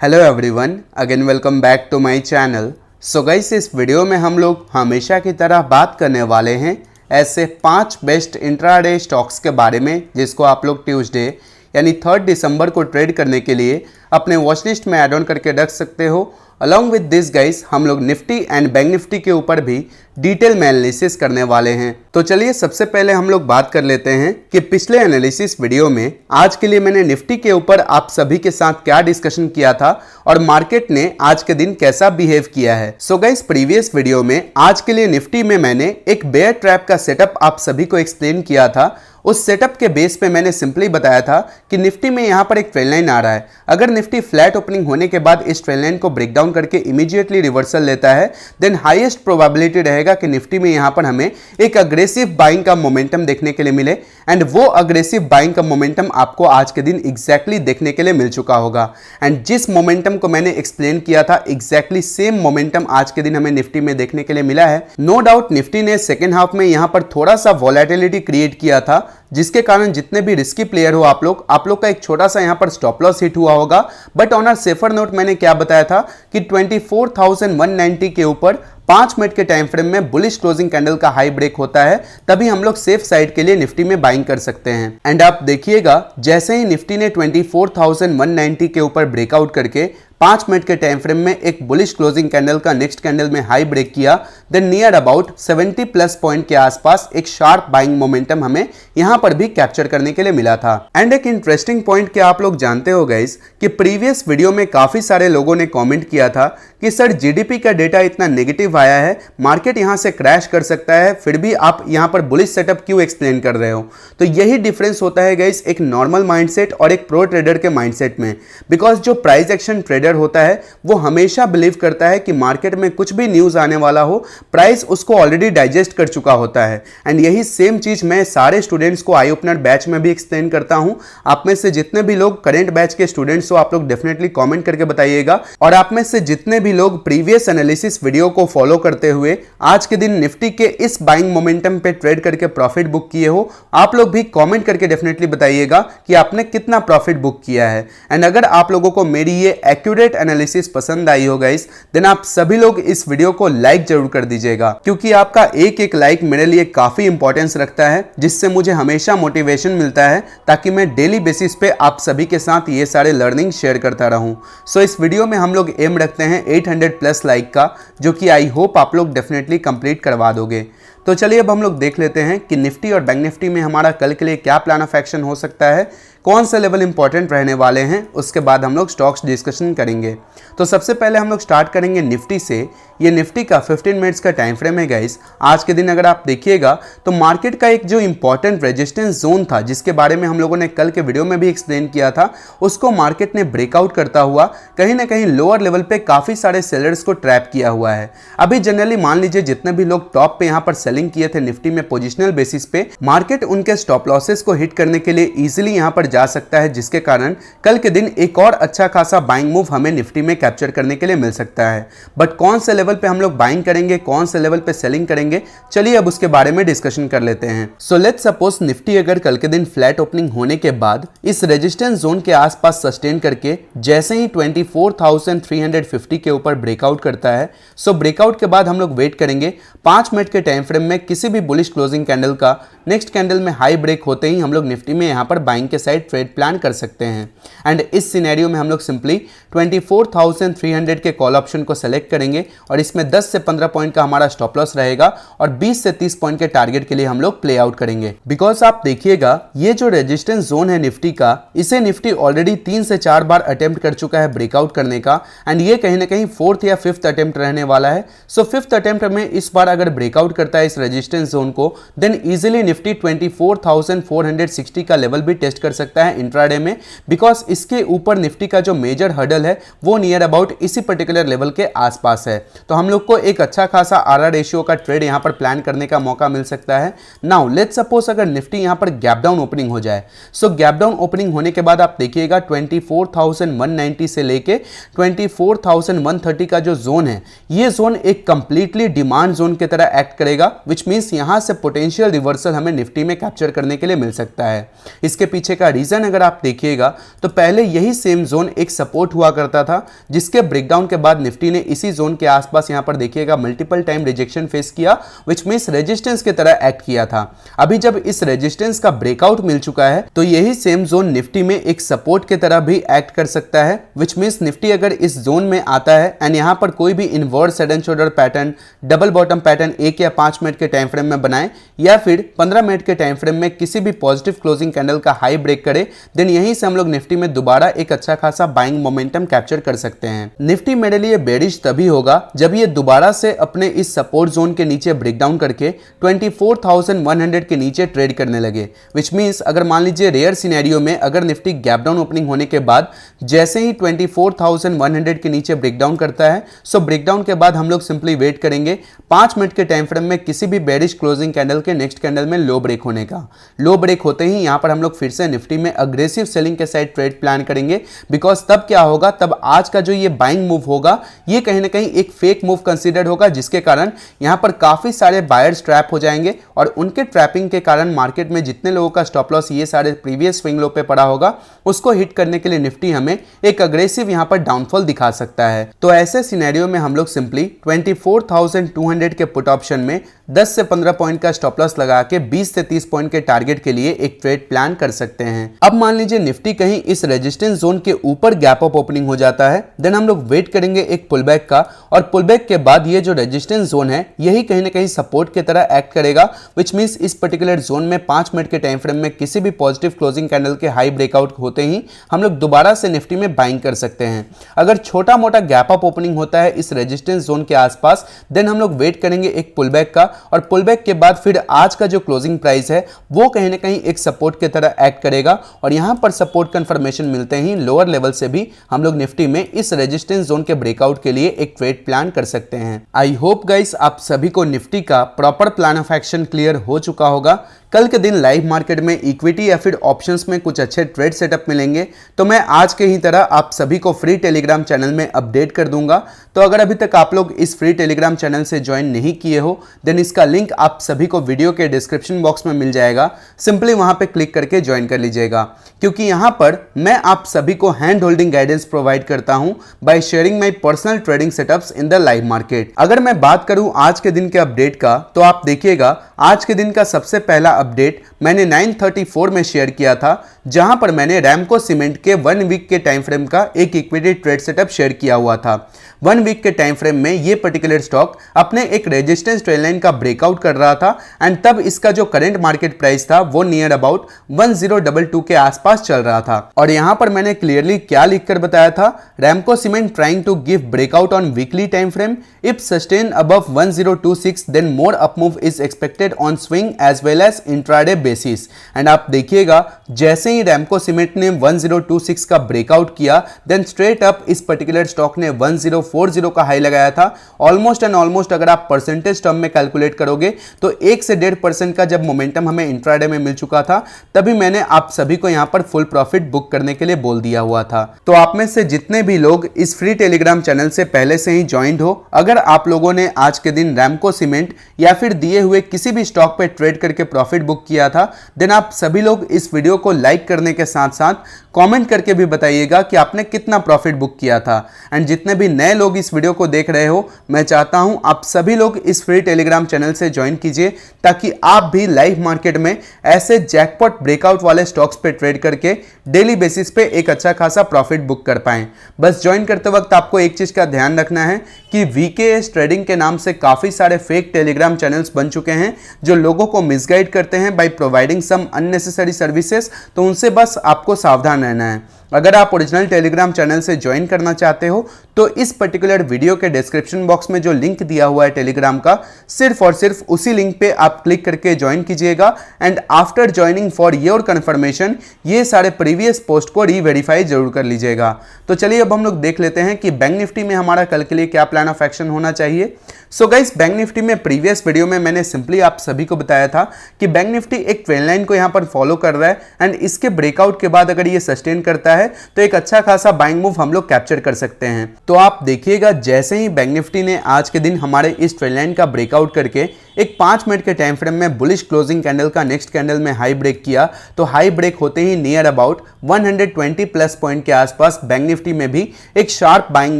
Hello everyone, again welcome back to my channel. So guys, इस video में हम लोग हमेशा की तरह बात करने वाले हैं ऐसे 5 बेस्ट इंट्राडे स्टॉक्स के बारे में जिसको आप लोग ट्यूसडे यानी 3 दिसंबर को ट्रेड करने के लिए अपने वॉच लिस्ट में ऐड ऑन करके रख सकते हो। अलॉन्ग विद दिस गाइस, हम लोग निफ्टी एंड बैंक निफ्टी के ऊपर भी डिटेल में एनालिसिस करने वाले हैं। तो चलिए सबसे पहले हम लोग बात कर लेते हैं कि पिछले एनालिसिस वीडियो में आज के लिए मैंने निफ्टी के ऊपर आप सभी के साथ क्या डिस्कशन किया था और मार्केट ने आज के दिन कैसा बिहेव किया है। सो गाइस, प्रीवियस वीडियो में आज के लिए निफ्टी में मैंने एक बेयर ट्रैप का सेटअप आप सभी को एक्सप्लेन किया था। उस सेटअप के बेस पे मैंने सिंपली बताया था कि निफ्टी में यहाँ पर एक ट्रेंड लाइन आ रहा है। अगर निफ्टी फ्लैट ओपनिंग होने के बाद इस ट्रेंड लाइन को ब्रेक डाउन करके इमीडिएटली रिवर्सल लेता है, देन हाईएस्ट प्रोबेबिलिटी रहेगा कि निफ्टी में यहाँ पर हमें एक अग्रेसिव बाइंग का मोमेंटम देखने के लिए मिले। एंड वो अग्रेसिव बाइंग का मोमेंटम आपको आज के दिन एग्जैक्टली देखने के लिए मिल चुका होगा। एंड जिस मोमेंटम को मैंने एक्सप्लेन किया था, एग्जैक्टली सेम मोमेंटम आज के दिन हमें निफ्टी में देखने के लिए मिला है। नो डाउट निफ्टी ने सेकेंड हाफ में यहाँ पर थोड़ा सा वॉलेटिलिटी क्रिएट किया था, जिसके कारण जितने भी रिस्की प्लेयर हो आप लोग का एक छोटा सा यहां पर स्टॉप लॉस हिट हुआ होगा। But on a safer note मैंने क्या बताया था कि 24,190 के ऊपर 5 मिनट के टाइम फ्रेम में बुलिश क्लोजिंग कैंडल का हाई ब्रेक होता है, तभी हम लोग सेफ साइड के लिए निफ्टी में बाइंग कर सकते हैं। एंड आप देखिएगा, जैसे ही निफ्टी ने 24,190 के ऊपर ब्रेकआउट करके 5 मिनट के टाइम फ्रेम में एक बुलिश क्लोजिंग कैंडल का नेक्स्ट कैंडल में हाई ब्रेक किया, then near about 70 plus point के आसपास एक शार्प बाइंग मोमेंटम हमें यहां पर भी कैप्चर करने के लिए मिला था। एंड एक इंटरेस्टिंग पॉइंट क्या आप लोग जानते हो गाइस कि प्रीवियस वीडियो में काफी सारे लोगों ने कमेंट किया था कि सर जीडीपी का डेटा इतना नेगेटिव आया है, मार्केट यहां से क्रैश कर सकता है, फिर भी आप यहां पर बुलिश सेटअप क्यों एक्सप्लेन कर रहे हो। तो यही डिफरेंस होता है गाइस एक नॉर्मल माइंडसेट और एक प्रो ट्रेडर के माइंडसेट में। बिकॉज जो प्राइस एक्शन ट्रेडर होता है वो हमेशा बिलीव करता है कि मार्केट में कुछ भी न्यूज आने वाला हो, प्राइस उसको ऑलरेडी डाइजेस्ट कर चुका होता है। एंड यही सेम चीज मैं सारे स्टूडेंट्स को आई ओपनर बैच में भी एक्सप्लेन करता हूं। आप में से जितने भी लोग करेंट बैच के स्टूडेंट्स हो, आप लोग डेफिनेटली कमेंट करके बताइएगा। और आप में से जितने भी लोग प्रीवियस एनालिसिस वीडियो को फॉलो करते हुए आज के दिन निफ्टी के इस बाइंग मोमेंटम पे ट्रेड करके प्रॉफिट बुक किए हो, आप लोग भी कमेंट करके डेफिनेटली बताइएगा कि आपने कितना प्रॉफिट बुक किया है। एंड अगर आप लोगों को मेरी ये एक्यूरेट एनालिसिस पसंद आई हो गाइस, देन आप सभी लोग इस वीडियो को लाइक जरूर कर दीजिएगा, क्योंकि आपका एक एक लाइक मेरे लिए काफी इंपॉर्टेंस रखता है, जिससे मुझे हमेशा मोटिवेशन मिलता है ताकि मैं डेली बेसिस पे आप सभी के साथ ये सारे लर्निंग शेयर करता रहूं। सो इस वीडियो में हम लोग एम रखते हैं 800 प्लस लाइक का, जो कि आई होप आप लोग डेफिनेटली कंप्लीट करवा दोगे। तो चलिए अब हम लोग देख लेते हैं कि निफ्टी और बैंक निफ्टी में हमारा कल के लिए क्या प्लान ऑफ एक्शन हो सकता है, कौन से लेवल इंपॉर्टेंट रहने वाले हैं, उसके बाद हम लोग स्टॉक्स डिस्कशन करेंगे। तो सबसे पहले हम लोग स्टार्ट करेंगे निफ्टी से। ये निफ्टी का 15 मिनट्स का टाइम फ्रेम है गाइस। आज के दिन अगर आप देखिएगा तो मार्केट का एक जो इंपॉर्टेंट रेजिस्टेंस जोन था, जिसके बारे में हम लोगों ने कल के वीडियो में भी एक्सप्लेन किया था, उसको मार्केट ने ब्रेकआउट करता हुआ कहीं ना कहीं लोअर लेवल पे काफी सारे सेलर्स को ट्रैप किया हुआ है। अभी जनरली मान लीजिए जितने भी लोग टॉप पे यहाँ पर सेलिंग किए थे निफ्टी में पोजिशनल बेसिस पे, मार्केट उनके स्टॉप लॉसेस को हिट करने के लिए इजिली यहाँ पर जा सकता है, जिसके कारण कल के दिन एक और अच्छा खासा बाइंग मूव हमें निफ्टी में कैप्चर करने के लिए मिल सकता है। बट कौन से लेवल पे हम लोग बाइंग करेंगे, कौन से लेवल पे सेलिंग करेंगे, चलिए अब उसके बारे में डिस्कशन कर लेते हैं। सो लेट्स सपोज निफ्टी अगर कल के दिन फ्लैट ओपनिंग होने के बाद इस रेजिस्टेंस जोन के आसपास सस्टेन करके जैसे ही 24,350 के ऊपर ब्रेकआउट करता है, सो ब्रेकआउट के बाद हम लोग वेट करेंगे 5 मिनट के टाइम फ्रेम में किसी भी बुलिश क्लोजिंग कैंडल का नेक्स्ट कैंडल में हाई ब्रेक होते ही हम लोग निफ्टी में यहाँ पर बाइंग के साइड ट्रेड प्लान कर सकते हैं। एंड इस सिनेरियो में हम लोग सिंपली 24,300 के कॉल ऑप्शन को सेलेक्ट करेंगे और इसमें 10 से 15 पॉइंट का हमारा स्टॉप लॉस रहेगा और 20 से 30 पॉइंट के टारगेट के लिए हम लोग प्ले आउट करेंगे। बिकॉज आप देखिएगा ये जो रेजिस्टेंस जोन है निफ्टी का, इसे निफ्टी ऑलरेडी 3 से 4 बार अटेम्प्ट कर चुका है ब्रेकआउट करने का। एंड ये कहीं ना कहीं 4th या 5th अटेम्प्ट रहने वाला है। सो 5th अटेम्प्ट में इस बार अगर ब्रेकआउट करता है इस रेजिस्टेंस जोन को, देन इजिली निफ्टी 24,460 का लेवल भी टेस्ट कर सकता है इंट्राडे में। बिकॉज इसके ऊपर निफ्टी का जो मेजर हर्डल है वो नियर अबाउट इसी पर्टिकुलर लेवल के आसपास है। तो हम लोग को एक अच्छा खासा आरआर रेशियो का ट्रेड यहां पर प्लान करने का मौका मिल सकता है। नाउ लेट्स सपोज अगर निफ्टी यहां पर गैप डाउन ओपनिंग हो जाए, सो गैप डाउन ओपनिंग होने के बाद आप देखिएगा 24,190 से लेके 24,130 का जो जोन है, ये जोन एक कंप्लीटली डिमांड जोन की तरह एक्ट करेगा, विच मींस यहां से पोटेंशियल रिवर्सल हमें निफ्टी में कैप्चर करने के लिए मिल सकता है। इसके पीछे का रीजन अगर आप देखिएगा तो पहले यही सेम जोन एक सपोर्ट हुआ करता था, जिसके ब्रेकडाउन के बाद निफ्टी ने इसी जोन के आसपास यहां पर देखिएगा मल्टीपल टाइम रिजेक्शन फेस किया, विच मींस रेजिस्टेंस की तरह एक्ट किया था। अभी जब इस रेजिस्टेंस का ब्रेकआउट मिल चुका है तो यही सेम जोन निफ्टी में एक सपोर्ट की तरह भी एक्ट कर सकता है, विच मींस निफ्टी अगर इस जोन में आता है एंड यहां पर कोई भी inverse head and shoulder pattern, double bottom pattern 1 या 5 मिनट के टाइम फ्रेम में बनाए या फिर 15 मिनट के टाइम फ्रेम में किसी भी पॉजिटिव क्लोजिंग कैंडल का हाई ब्रेक करे, देन यहीं से हम लोग निफ्टी में दोबारा एक अच्छा खासा बाइंग मोमेंटम कैप्चर कर सकते हैं। निफ्टी मेरे लिए बेरिश तभी होगा जब ये दोबारा से अपने इस सपोर्ट जोन के नीचे ब्रेकडाउन करके 24,100 के नीचे ट्रेड करने लगे, विच मींस अगर मान लीजिए रेयर सिनेरियो में अगर निफ्टी गैप डाउन ओपनिंग होने के बाद जैसे ही 24,100 के नीचे ब्रेकडाउन करता है, सो ब्रेकडाउन के बाद हम लोग सिंपली वेट करेंगे 5 मिनट के टाइम फ्रेम में किसी भी बेरिश क्लोजिंग कैंडल के नेक्स्ट कैंडल में लो ब्रेक होने का। लो ब्रेक होते ही यहां पर हम लोग फिर से निफ्टी में अग्रेसिव सेलिंग के साइड ट्रेड प्लान करेंगे, बिकॉज तब क्या होगा, तब आज का जो ये बाइंग मूव होगा ये कहीं ना कहीं एक फेक मूव कंसीडर होगा, जिसके कारण यहां पर काफी सारे बायर्स ट्रैप हो जाएंगे और उनके ट्रैपिंग के कारण मार्केट में जितने लोगों का स्टॉप लॉस ये सारे प्रीवियस स्विंग लो पे पड़ा होगा उसको हिट करने के लिए निफ्टी हमें एक अग्रेसिव यहां पर डाउनफॉल दिखा सकता है। तो ऐसे सिनेरियो में हम लोग सिंपली 24,200 के पुट ऑप्शन में 10 से 15 पॉइंट का स्टॉप लॉस लगा के 20 से 30 पॉइंट के टारगेट के लिए एक ट्रेड प्लान कर सकते हैं। अब मान लीजिए निफ्टी कहीं इस रेजिस्टेंस जोन के ऊपर गैप अप ओपनिंग हो जाता है, देन हम लोग वेट करेंगे एक पुलबैक का, और पुलबैक के बाद ये जो रेजिस्टेंस जोन है यही कहीं ना कहीं सपोर्ट की तरह एक्ट करेगा, विच मींस इस पर्टिकुलर जोन में 5 मिनट के टाइम फ्रेम में किसी भी पॉजिटिव क्लोजिंग कैंडल के हाई ब्रेकआउट होते ही हम लोग दोबारा से निफ्टी में बाइंग कर सकते हैं। अगर छोटा मोटा गैप अप ओपनिंग होता है इस रेजिस्टेंस जोन के आसपास, देन हम लोग वेट करेंगे एक पुलबैक का, और पुलबैक के बाद फिर आज का जो क्लोजिंग प्राइस है वो कहीं ना कहीं एक सपोर्ट की तरह एक्ट करेगा, और यहां पर सपोर्ट कंफर्मेशन मिलते ही लोअर लेवल से भी हम लोग निफ्टी में इस रेजिस्टेंस जोन के ब्रेकआउट के लिए एक ट्रेड प्लान कर सकते हैं। आई होप गाइस आप सभी को निफ्टी का proper plan of action clear हो चुका होगा। कल के दिन लाइव मार्केट में इक्विटी या फिर ऑप्शंस में कुछ अच्छे ट्रेड सेटअप मिलेंगे तो मैं आज के ही तरह आप सभी को फ्री टेलीग्राम चैनल में अपडेट कर दूंगा। तो अगर अभी तक आप लोग इस फ्री टेलीग्राम चैनल से ज्वाइन नहीं किए हो, देन इसका लिंक आप सभी को वीडियो के डिस्क्रिप्शन बॉक्स में मिल जाएगा, सिंपली वहां पे क्लिक करके ज्वाइन कर लीजिएगा, क्योंकि यहां पर मैं आप सभी को हैंड होल्डिंग गाइडेंस प्रोवाइड करता हूं by sharing my personal trading setups in the live market. अगर मैं बात करूं आज के दिन के अपडेट का, तो आप देखिएगा आज के दिन का सबसे पहला अपडेट मैंने 9:34 में शेयर किया था, जहां पर मैंने रैमको सीमेंट के 1 वीक के टाइम फ्रेम का एक इक्विटी ट्रेड सेटअप शेयर किया हुआ था। 1 वीक के टाइम फ्रेम में ये पर्टिकुलर स्टॉक अपने एक रेजिस्टेंस ट्रेंड लाइन का ब्रेकआउट कर रहा था, एंड तब इसका जो करंट मार्केट प्राइस था वो नियर अबाउट 1022 के आसपास चल रहा था। और यहां पर मैंने क्लियरली क्या लिखकर बताया था, Ramco cement trying to give breakout on weekly time frame, if sustain above 1026 then more up move is expected on swing as well as intraday basis. And आप देखिएगा जैसे ही रैमको सीमेंट ने 1026 का ब्रेकआउट किया, देन स्ट्रेट अप इस particular stock ने 1040 का high लगाया था। ऑलमोस्ट एंड ऑलमोस्ट अगर आप परसेंटेज टर्म में कैलकुलेट करोगे तो 1 से 1.5% का जब मोमेंटम हमें इंट्राडे में मिल चुका था, तभी मैंने आप सभी को यहां पर फुल प्रॉफिट बुक करने के लिए बोल दिया हुआ था। तो आप में से जितने भी लोग इस फ्री टेलीग्राम चैनल से पहले से ही ज्वाइंट हो, अगर आप लोगों ने आज के दिन रैमको सीमेंट या फिर दिए हुए किसी भी स्टॉक पे ट्रेड करके प्रॉफिट बुक किया था, देन आप सभी लोग इस वीडियो को लाइक करने के साथ साथ कमेंट करके भी बताइएगा कि आपने कितना प्रॉफिट बुक किया था। एंड जितने भी नए लोग इस वीडियो को देख रहे हो, मैं चाहता हूं आप सभी लोग इस फ्री टेलीग्राम चैनल से ज्वाइन कीजिए, ताकि आप भी लाइव मार्केट में ऐसे जैकपॉट ब्रेकआउट वाले स्टॉक्स पे ट्रेड करके डेली बेसिस पे एक अच्छा खासा प्रॉफिट बुक कर पाएं। बस ज्वाइन करते वक्त आपको एक चीज का ध्यान रखना है कि वीकेएस ट्रेडिंग के नाम से काफी सारे फेक टेलीग्राम चैनल्स बन चुके हैं जो लोगों को मिसगाइड करते हैं by providing some unnecessary services, तो उनसे बस आपको सावधान रहना है। अगर आप ओरिजिनल टेलीग्राम चैनल से ज्वाइन करना चाहते हो तो इस पर्टिकुलर वीडियो के डिस्क्रिप्शन बॉक्स में जो लिंक दिया हुआ है टेलीग्राम का, सिर्फ और सिर्फ उसी लिंक पे आप क्लिक करके ज्वाइन कीजिएगा। And after joining for your confirmation ये सारे प्रीवियस पोस्ट को रीवेरीफाई जरूर कर लीजिएगा। तो चलिए अब हम लोग देख लेते हैं कि बैंक निफ्टी में हमारा कल के लिए क्या प्लान ऑफ एक्शन होना चाहिए। सो गाइस, बैंक निफ्टी में प्रीवियस वीडियो में मैंने सिंपली आप सभी को बताया था कि बैंक निफ्टी एक ट्रेंड लाइन को यहां पर फॉलो कर रहा है, एंड इसके ब्रेकआउट के बाद अगर ये सस्टेन करता है तो एक अच्छा खासा बाइंग मूव हम लोग कैप्चर कर सकते हैं। तो आप देखिएगा जैसे ही बैंक निफ्टी ने आज के दिन हमारे इस ट्रेंड लाइन का ब्रेकआउट करके एक 5 मिनट के टाइम फ्रेम में बुलिश क्लोजिंग कैंडल का नेक्स्ट कैंडल में हाई ब्रेक किया, तो हाई ब्रेक होते ही नियर अबाउट 120 प्लस पॉइंट के आसपास बैंक निफ्टी में भी एक शार्प बाइंग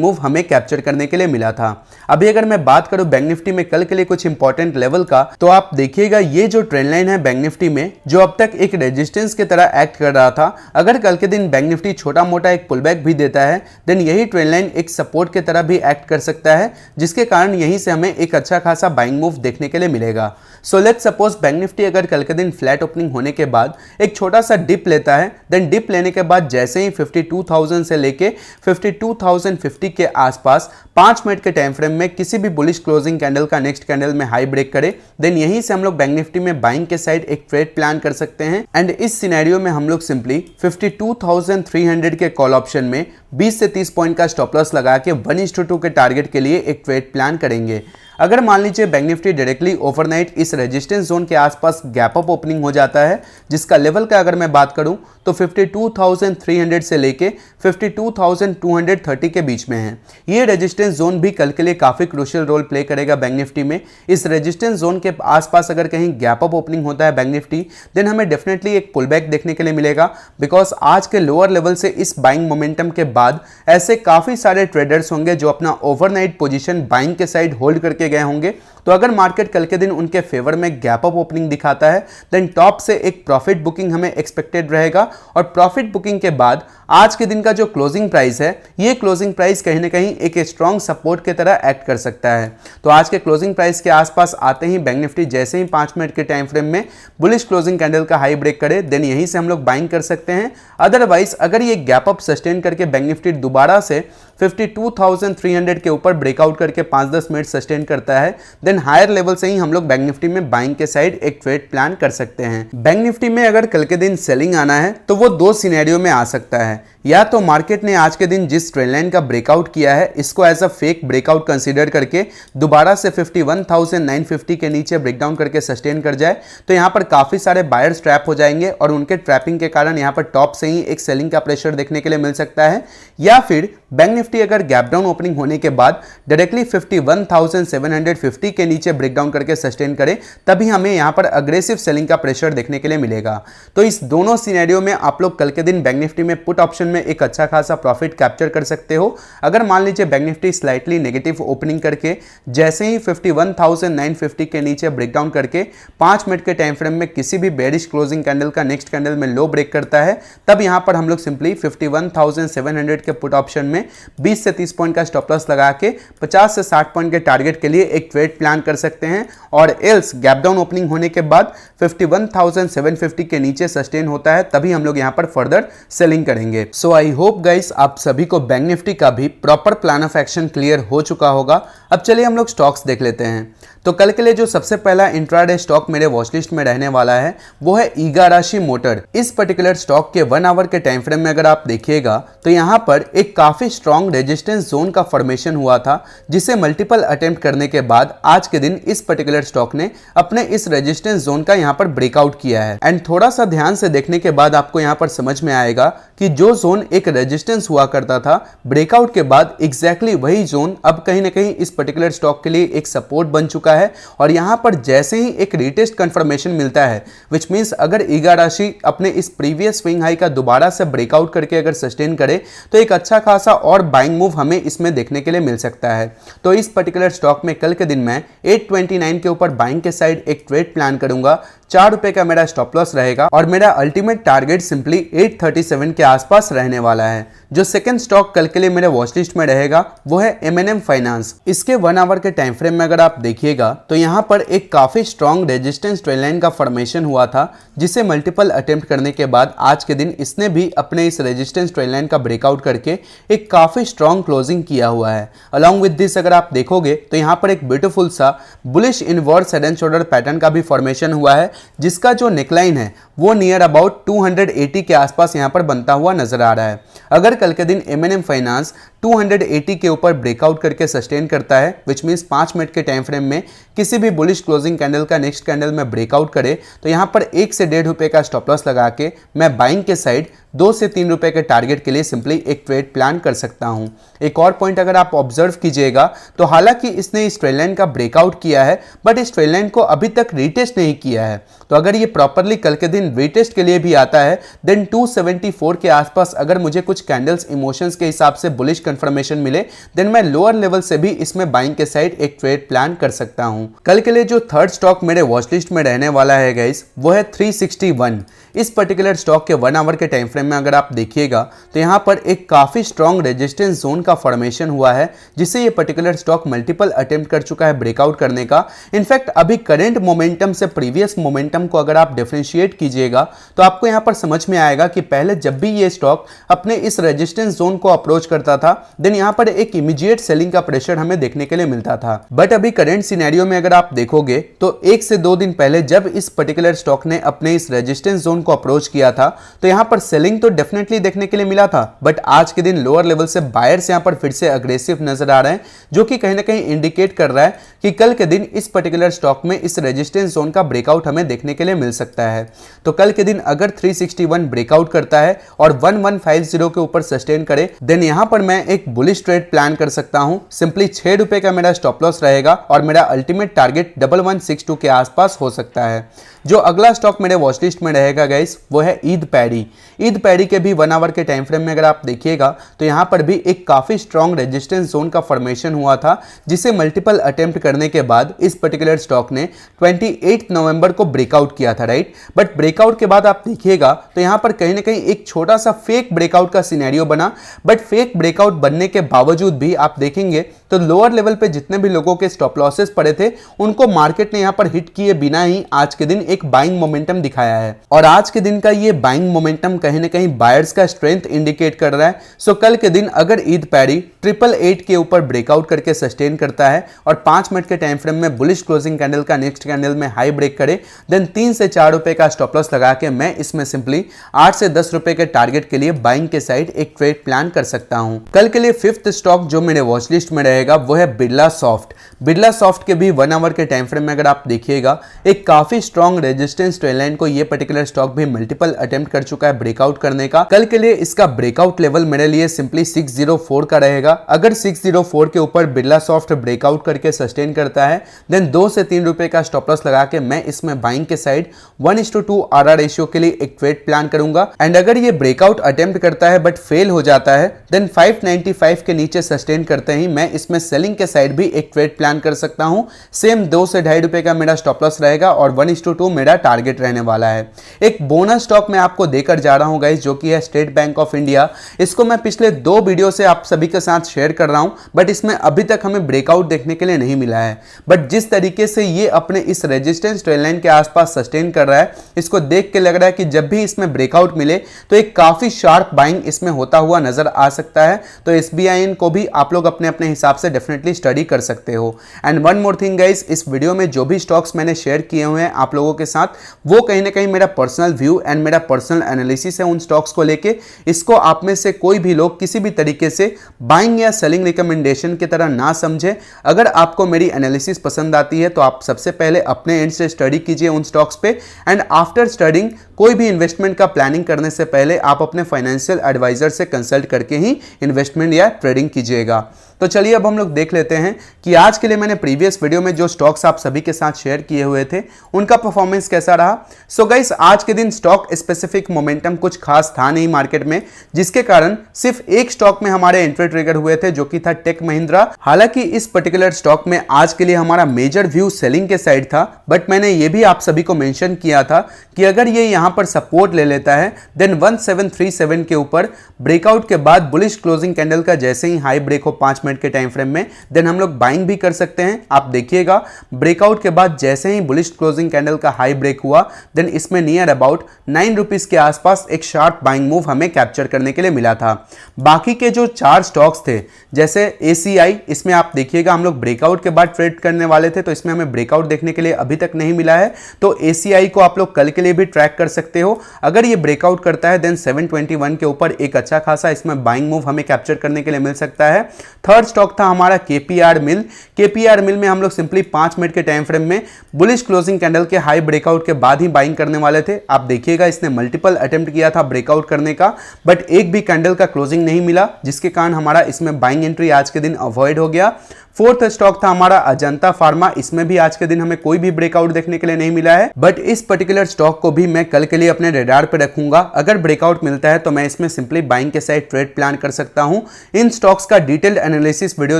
मूव हमें कैप्चर करने के लिए मिला था। अभी अगर मैं बात करूं बैंक निफ्टी में कल के लिए कुछ इंपॉर्टेंट लेवल का, तो आप देखिएगा ये जो ट्रेंड लाइन है बैंक निफ्टी में, जो अब तक एक रेजिस्टेंस की तरह एक्ट कर रहा था, अगर कल के दिन बैंक निफ्टी छोटा मोटा एक पुलबैक भी देता है, देन यही ट्रेंड लाइन एक सपोर्ट की तरह भी एक्ट कर सकता है, जिसके कारण यहीं से हमें एक अच्छा खासा बाइंग मूव देखने के लिए मिलेगा। So let's suppose bank Nifty अगर कल के दिन फ्लैट ओपनिंग होने के बाद एक छोटा सा डिप लेता है, देन डिप लेने के बाद जैसे ही 52,000 से लेके 52,050 के आसपास 5 मिनट के टाइम फ्रेम में किसी भी बुलिश क्लोजिंग कैंडल का नेक्स्ट कैंडल में हाई ब्रेक करे, देन यहीं से हम लोग बैंक निफ्टी में बाइंग के साइड एक ट्रेड प्लान कर सकते हैं। एंड इस सिनेरियो में हम लोग सिंपली 52,300 के कॉल ऑप्शन में 20 से 30 पॉइंट का स्टॉप लॉस लगा के 1:2 के टारगेट के लिए एक ट्रेड प्लान करेंगे। अगर मान लीजिए बैंक निफ्टी डायरेक्टली ओवरनाइट इस रेजिस्टेंस जोन के आसपास गैप अप ओपनिंग हो जाता है, जिसका लेवल का अगर मैं बात करूं तो 52,300 से लेके 52,230 के बीच में है। ये रेजिस्टेंस जोन भी कल के लिए काफी क्रूशियल रोल प्ले करेगा बैंक निफ्टी में। इस रेजिस्टेंस जोन के आसपास अगर कहीं गैप अप ओपनिंग होता है बैंक निफ्टी, देन हमें डेफिनेटली एक पुलबैक देखने के लिए मिलेगा, बिकॉज आज के लोअर लेवल से इस बाइंग मोमेंटम के बाद ऐसे काफी सारे ट्रेडर्स होंगे जो अपना ओवरनाइट पोजीशन बाइंग के साइड होल्ड करके गए होंगे। तो अगर मार्केट कल के दिन उनके फेवर में गैप अप ओपनिंग दिखाता है, देन टॉप से एक प्रॉफिट बुकिंग हमें एक्सपेक्टेड रहेगा, और प्रॉफिट बुकिंग के बाद आज के दिन का जो क्लोजिंग प्राइस है, ये क्लोजिंग प्राइस कहीं ना कहीं एक स्ट्रॉन्ग सपोर्ट की तरह एक्ट कर सकता है। तो आज के क्लोजिंग प्राइस के आसपास आते ही बैंक निफ्टी जैसे ही 5 मिनट के टाइम फ्रेम में बुलिश क्लोजिंग कैंडल का हाई ब्रेक करे, देन यहीं से हम लोग बाइंग कर सकते हैं। अदरवाइज अगर ये गैप अप सस्टेन करके बैंक निफ्टी दोबारा से 52,300 के ऊपर ब्रेकआउट करके 5-10 मिनट सस्टेन करता है, देन हायर लेवल से ही हम लोग बैंक निफ्टी में बाइंग के साइड एक ट्रेड प्लान कर सकते हैं। बैंक निफ्टी में अगर कल के दिन सेलिंग आना है तो वो 2 सिनेरियो में आ सकता है। या तो मार्केट ने आज के दिन जिस ट्रेंड लाइन का ब्रेकआउट किया है, इसको as a fake breakout consider करके दोबारा से 51,950 के नीचे ब्रेकडाउन करके सस्टेन कर जाए, तो यहाँ पर काफी सारे बायर्स ट्रैप हो जाएंगे और उनके ट्रैपिंग के कारण यहाँ पर टॉप से ही एक सेलिंग का प्रेशर देखने के लिए मिल सकता है। या फिर बैंक निफ्टी अगर गैप डाउन ओपनिंग होने के बाद डायरेक्टली 51,750 के नीचे ब्रेकडाउन करके सस्टेन करे, तभी हमें यहाँ पर अग्रेसिव सेलिंग का प्रेशर देखने के लिए मिलेगा। तो इस दोनों सिनेरियो में आप लोग कल के दिन बैंक निफ्टी में पुट ऑप्शन में एक अच्छा खासा प्रॉफिट कैप्चर कर सकते हो। अगर मान लीजिए bank Nifty slightly negative opening करके जैसे ही 51,950 के नीचे ब्रेकडाउन करके 5 मिनट के टाइम फ्रेम में किसी भी बेरिश क्लोजिंग कैंडल का नेक्स्ट कैंडल में लो ब्रेक करता है, तब यहां पर हम लोग सिंपली 51,700 के पुट ऑप्शन में 20 से 30 पॉइंट का स्टॉप लॉस लगा के 50 से 60 पॉइंट के टारगेट के लिए एक ट्रेड प्लान कर सकते हैं। और एल्स गैप डाउन ओपनिंग होने के बाद 51,750 के नीचे सस्टेन होता है, तभी हम लोग यहां पर फर्दर सेलिंग करेंगे। सो आई होप गाइस आप सभी को बैंक निफ्टी का भी proper plan of action clear हो चुका होगा। अब चलिए हम लोग स्टॉक्स देख लेते हैं। तो कल के लिए जो सबसे पहला इंट्राडे स्टॉक मेरे वॉच लिस्ट में रहने वाला है वो है इगाराशी मोटर। इस पर्टिकुलर स्टॉक के 1 आवर के टाइम फ्रेम में अगर आप देखिएगा तो यहाँ पर एक काफी स्ट्रॉन्ग रेजिस्टेंस जोन का फॉर्मेशन हुआ था, जिसे मल्टीपल अटेम्प्ट करने के बाद आज के दिन इस पर्टिकुलर स्टॉक ने अपने इस रेजिस्टेंस जोन का यहाँ पर ब्रेकआउट किया है। एंड थोड़ा सा ध्यान से देखने के बाद आपको यहाँ पर समझ में आएगा कि जो जोन एक रेजिस्टेंस हुआ करता था, ब्रेकआउट के बाद एग्जैक्टली वही जोन अब कहीं ना कहीं इस पर्टिकुलर स्टॉक के लिए एक सपोर्ट बन चुका है। और यहां पर जैसे ही एक रीटेस्ट कंफर्मेशन मिलता है, विच मींस अगर इगाराशी अपने इस प्रीवियस स्विंग हाई का दोबारा से ब्रेकआउट करके अगर सस्टेन करे, तो एक अच्छा खासा और बाइंग मूव हमें इसमें देखने के लिए मिल सकता है। तो इस पर्टिकुलर स्टॉक में कल के दिन मैं 829 के ऊपर बाइंग के साइड एक ट्रेड प्लान करूंगा। 4 रुपए का मेरा स्टॉप लॉस रहेगा और मेरा अल्टीमेट टारगेट सिंपली 837 के आसपास रहने वाला है। जो सेकंड स्टॉक कल के लिए मेरे वॉच लिस्ट में रहेगा वो है M&M फाइनेंस। इसके 1 आवर के टाइम फ्रेम में अगर आप देखिएगा तो यहाँ पर एक काफी स्ट्रॉन्ग रेजिस्टेंस ट्रेंड लाइन का फॉर्मेशन हुआ था, जिसे मल्टीपल अटेम्प्ट करने के बाद आज के दिन इसने भी अपने इस रेजिस्टेंस ट्रेंड लाइन का ब्रेकआउट करके एक काफी स्ट्रॉन्ग क्लोजिंग किया हुआ है। अलॉन्ग विद दिस अगर आप देखोगे तो यहाँ पर एक ब्यूटीफुल सा bullish inverse head and shoulder pattern का भी फॉर्मेशन हुआ है, जिसका जो नेकलाइन है वो नियर अबाउट 280 के आसपास यहां पर बनता हुआ नजर आ रहा है। अगर कल के दिन M&M फाइनेंस 280 के ऊपर ब्रेकआउट करके सस्टेन करता है, विच मीन्स 5 मिनट के टाइम फ्रेम में किसी भी बुलिश क्लोजिंग कैंडल का नेक्स्ट कैंडल में ब्रेकआउट करे तो यहाँ पर 1 से 1.5 रुपए का स्टॉप लॉस लगा के मैं बाइंग के साइड 2 से 3 रुपए के टारगेट के लिए सिंपली एक ट्रेड प्लान कर सकता हूं। एक और पॉइंट अगर आप ऑब्जर्व कीजिएगा तो हालांकि इसने इस ट्रेड लाइन का ब्रेकआउट किया है बट इस ट्रेड लाइन को अभी तक रीटेस्ट नहीं किया है। तो अगर ये प्रॉपरली कल के दिन रीटेस्ट के लिए भी आता है देन 274 के आसपास अगर मुझे कुछ कैंडल्स इमोशंस के हिसाब से बुलिश कंफर्मेशन मिले देन मैं लोअर लेवल से भी इसमें बाइंग के साइड एक ट्रेड प्लान कर सकता हूं। कल के लिए जो थर्ड स्टॉक मेरे वॉच लिस्ट में रहने वाला है गाइस वो है 361। इस पर्टिकुलर स्टॉक के 1 आवर के टाइम फ्रेम में अगर आप देखिएगा तो यहाँ पर एक काफी स्ट्रॉन्ग रेजिस्टेंस जोन का फॉर्मेशन हुआ है जिससे ये पर्टिकुलर स्टॉक मल्टीपल अटेम्प्ट कर चुका है ब्रेकआउट करने का। इनफैक्ट अभी करंट मोमेंटम से प्रीवियस मोमेंटम को अगर आप डिफरेंशिएट कीजिएगा तो आपको यहाँ पर समझ में आएगा कि पहले जब भी ये स्टॉक अपने इस रेजिस्टेंस जोन को अप्रोच करता था देन यहाँ पर एक इमीडिएट सेलिंग का प्रेशर हमें देखने के लिए मिलता था। बट अभी करंट सिनेरियो में अगर आप देखोगे तो 1 से 2 दिन पहले जब इस पर्टिकुलर स्टॉक ने अपने इस रेजिस्टेंस जोन को अप्रोच किया था तो यहां पर सेलिंग तो डेफिनेटली देखने के लिए मिला था बट आज के दिन लोअर लेवल से बायर्स यहां पर फिर से अग्रेसिव नजर आ रहे हैं जो कि कहीं ना कहीं इंडिकेट कर रहा है कि कल के दिन इस पर्टिकुलर स्टॉक में इस रेजिस्टेंस जोन का ब्रेकआउट हमें देखने के लिए मिल सकता है। तो कल के दिन अगर 361 ब्रेकआउट करता है और 1150 के ऊपर सस्टेन करे देन यहां पर मैं एक बुलिश ट्रेड प्लान कर सकता हूं। सिंपली 6 रुपए का मेरा स्टॉप लॉस रहेगा और मेरा अल्टीमेट टारगेट 1162 के आसपास हो सकता है। जो अगला स्टॉक मेरे वॉच लिस्ट में रहेगा गाइस वो है ईद पैडी। ईद पैडी के भी 1 आवर के टाइम फ्रेम में अगर आप देखिएगा तो यहां पर भी एक काफी स्ट्रॉन्ग रेजिस्टेंस जोन का फॉर्मेशन हुआ था जिसे मल्टीपल अटेम्प्ट करने के बाद इस पर्टिकुलर स्टॉक ने 28 नवंबर को ब्रेकआउट किया था, राइट। बट ब्रेकआउट के बाद आप देखिएगा तो यहां पर कहीं ना कहीं एक छोटा सा फेक ब्रेकआउट का सिनेरियो बना। बट फेक ब्रेकआउट बनने के बावजूद भी आप देखेंगे तो लोअर लेवल पे जितने भी लोगों के स्टॉप लॉसेस पड़े थे उनको मार्केट ने यहां पर हिट किए बिना ही आज के दिन एक बाइंग मोमेंटम दिखाया है और आज के दिन का ये बाइंग मोमेंटम कहीं ना कहीं बायर्स का स्ट्रेंथ इंडिकेट कर रहा है। सो कल के दिन अगर ईद पैडी 888 के ऊपर ब्रेकआउट करके सस्टेन करता है और 5 मिनट के टाइम फ्रेम में बुलिश क्लोजिंग कैंडल का नेक्स्ट कैंडल में हाई ब्रेक करे देन 3 से 4 रुपए का स्टॉप लॉस लगा के मैं इसमें सिंपली 8 से 10 रुपए के टारगेट के लिए बाइंग के साइड एक ट्रेड प्लान कर सकता हूं। कल के लिए 5th स्टॉक जो मेरे वॉच लिस्ट में रहेगा वो है बिरला सॉफ्ट। बिरला सॉफ्ट के भी 1 आवर के टाइम फ्रेम में अगर आप देखिएगा एक काफी स्ट्रॉन्ग रेजिस्टेंस ट्रेंड लाइन को ये पर्टिकुलर स्टॉक भी मल्टीपल अटेम्प्ट कर चुका है ब्रेकआउट करने का। कल के लिए इसका ब्रेकआउट लेवल मेरे लिए सिंपली 604 का रहेगा। अगर 604 के ऊपर बिरला सॉफ्ट ब्रेकआउट करके सस्टेन करता है देन 2 से 3 रुपए का स्टॉप लॉस लगा के मैं इसमें बाइंग के साइड 1:2 आरआर रेशियो के लिए एक ट्रेड प्लान करूंगा। एंड अगर ये ब्रेकआउट अटेम्प्ट करता है बट फेल हो जाता है देन 595 के नीचे सस्टेन करते ही मैं इसमें सेलिंग के साइड भी एक ट्रेड प्लान कर सकता हूं। सेम 2 से 2.5 रुपए का मेरा स्टॉप लॉस रहेगा और 1:2 मेरा टारगेट रहने वाला है। एक बोनस स्टॉक मैं आपको देकर जा रहा हूं गाइस जो कि है स्टेट बैंक ऑफ इंडिया। इसको मैं पिछले 2 वीडियो से आप सभी के साथ शेयर कर रहा हूं बट इसमें अभी तक हमें ब्रेकआउट देखने के लिए नहीं मिला है। बट जिस तरीके से ये अपने इस रेजिस्टेंस ट्रेंड लाइन के आसपास सस्टेन कर रहा है इसको देख के लग रहा है कि जब भी इसमें ब्रेकआउट मिले तो एक काफी शार्प बाइंग इसमें होता हुआ नजर आ सकता है। तो एसबीआई को भी आप लोग अपने अपने हिसाब से डेफिनेटली स्टडी कर सकते हो। And one more thing guys, इस वीडियो में जो भी स्टॉक्स मैंने शेयर किए हुए हैं आप लोगों के साथ वो कहीं ना कहीं मेरा पर्सनल व्यू एंड मेरा पर्सनल एनालिसिस है उन स्टॉक्स को लेके। इसको आप में से कोई भी लोग किसी भी तरीके से बाइंग या सेलिंग रिकमेंडेशन की तरह ना समझे। अगर आपको मेरी एनालिसिस पसंद आती है तो आप सबसे पहले अपने एंड से स्टडी कीजिए उन स्टॉक्स पे एंड आफ्टर स्टडिंग कोई भी इन्वेस्टमेंट का प्लानिंग करने से पहले आप अपने फाइनेंशियल एडवाइजर से कंसल्ट करके ही इन्वेस्टमेंट या ट्रेडिंग कीजिएगा। तो चलिए अब हम लोग देख लेते हैं कि आज के लिए मैंने प्रीवियस वीडियो में जो स्टॉक्स आप सभी के साथ शेयर किए हुए थे उनका परफॉर्मेंस कैसा रहा। सो गाइस, आज के दिन स्टॉक स्पेसिफिक मोमेंटम कुछ खास था नहीं मार्केट में, जिसके कारण सिर्फ एक स्टॉक में हमारे एंट्री ट्रिगर हुए थे जो कि था टेक महिंद्रा। हालांकि इस पर्टिकुलर स्टॉक में आज के लिए हमारा मेजर व्यू सेलिंग के साइड था बट मैंने ये भी आप सभी को मेंशन किया था कि अगर ये यहां पर सपोर्ट ले लेता है देन 1737 के ऊपर ब्रेकआउट के बाद बुलिश क्लोजिंग कैंडल का जैसे ही हाई ब्रेक हो 5 मिनट के टाइम फ्रेम में, देन हम लोग बाइंग भी कर सकते हैं। आप देखिएगा ब्रेकआउट के बाद जैसे ही बुलिश क्लोजिंग कैंडल का हाई ब्रेक हुआ, देन इसमें नियर अबाउट 9 रुपीज के आसपास एक शार्प बाइंग मूव हमें कैप्चर करने के लिए मिला था। बाकी के जो 4 स्टॉक्स थे जैसे ACI, इसमें आप देखिएगा हम लोग ब्रेकआउट के बाद ट्रेड करने वाले थे, तो इसमें हमें ब्रेकआउट देखने के लिए अभी तक नहीं मिला है, तो ACI को आप लोग कल के लिए भी ट्रैक कर सकते हो। अगर ये ब्रेकआउट करता है देन 721 के ऊपर एक अच्छा खासा इसमें बाइंग मूव हमें कैप्चर करने के लिए मिल सकता है। थर्ड स्टॉक था हमारा KPR मिल। KPR मिल में हम लोग सिंपली 5 मिनट के टाइम फ्रेम में बुलिश क्लोजिंग कैंडल के हाई ब्रेकआउट के बाद ही बाइंग करने वाले थे। आप देखिएगा इसने मल्टीपल अटेम्प्ट किया था ब्रेकआउट करने का, बट एक भी कैंडल का क्लोजिंग नहीं मिला, जिसके कारण हमारा इसमें बाइंग एंट्री आज के दिन अवॉइड हो गया। फोर्थ स्टॉक था हमारा अजंता फार्मा। इसमें भी आज के दिन हमें कोई भी ब्रेकआउट देखने के लिए नहीं मिला है, बट इस पर्टिकुलर स्टॉक को भी मैं कल के लिए अपने रेडार पे रखूंगा। अगर ब्रेकआउट मिलता है तो मैं इसमें सिंपली बाइंग के साइड ट्रेड प्लान कर सकता हूं। इन स्टॉक्स का डिटेल्ड एनालिसिस वीडियो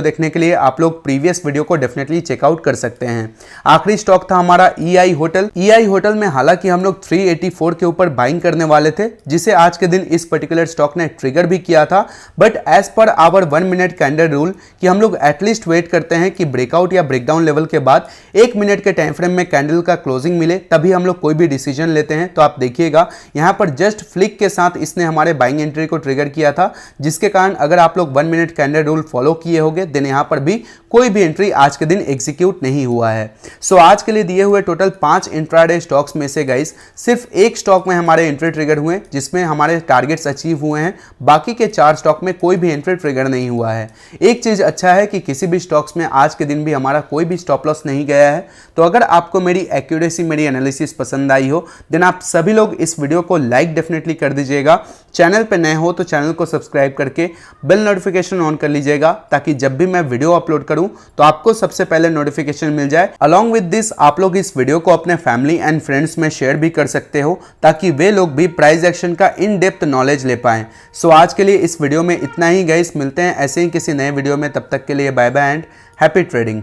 देखने के लिए आप लोग प्रीवियस वीडियो को डेफिनेटली चेकआउट कर सकते हैं। आखिरी स्टॉक था हमारा EI होटल। EI होटल में हालांकि हम लोग 384 के ऊपर बाइंग करने वाले थे, जिसे आज के दिन इस पर्टिकुलर स्टॉक ने ट्रिगर भी किया था, but as per our 1 minute candle rule कि हम लोग एटलीस्ट वेट करते हैं कि ब्रेकआउट या ब्रेकडाउन लेवल के बाद 1 मिनट के टाइम फ्रेम में कैंडल का क्लोजिंग मिले, तभी हम लोग कोई भी डिसीजन लेते हैं। तो आप देखिएगा यहां पर जस्ट फ्लिक के साथ इसने हमारे बाइंग एंट्री को ट्रिगर किया था, जिसके कारण अगर आप लोग 1 मिनट कैंडल रूल फॉलो किए होंगे देन यहां पर भी कोई भी एंट्री आज के दिन एग्जीक्यूट नहीं हुआ है। सो आज के लिए दिए हुए टोटल 5 इंट्राडे स्टॉक्स में से गाइस सिर्फ एक स्टॉक में हमारे एंट्री ट्रिगर हुए जिसमें हमारे टारगेट्स अचीव हुए हैं, बाकी के 4 स्टॉक में कोई भी एंट्री ट्रिगर नहीं हुआ है। एक चीज अच्छा है कि किसी भी स्टॉक्स में आज के दिन भी हमारा कोई भी स्टॉप लॉस नहीं गया है। तो अगर आपको मेरी एक्यूरेसी, मेरी एनालिसिस पसंद आई हो देन आप सभी लोग इस वीडियो को लाइक डेफिनेटली कर दीजिएगा। चैनल पे नए हो तो चैनल को सब्सक्राइब करके बेल नोटिफिकेशन ऑन कर लीजिएगा, ताकि जब भी मैं वीडियो अपलोड करूं तो आपको सबसे पहले नोटिफिकेशन मिल जाए। अलॉन्ग विद दिस आप लोग इस वीडियो को अपने फैमिली एंड फ्रेंड्स में शेयर भी कर सकते हो, ताकि वे लोग भी प्राइस एक्शन का इन डेप्थ नॉलेज ले पाएं। सो आज के लिए इस वीडियो में इतना ही गाइस, मिलते हैं ऐसे ही किसी नए वीडियो में, तब तक के लिए bye bye and happy trading.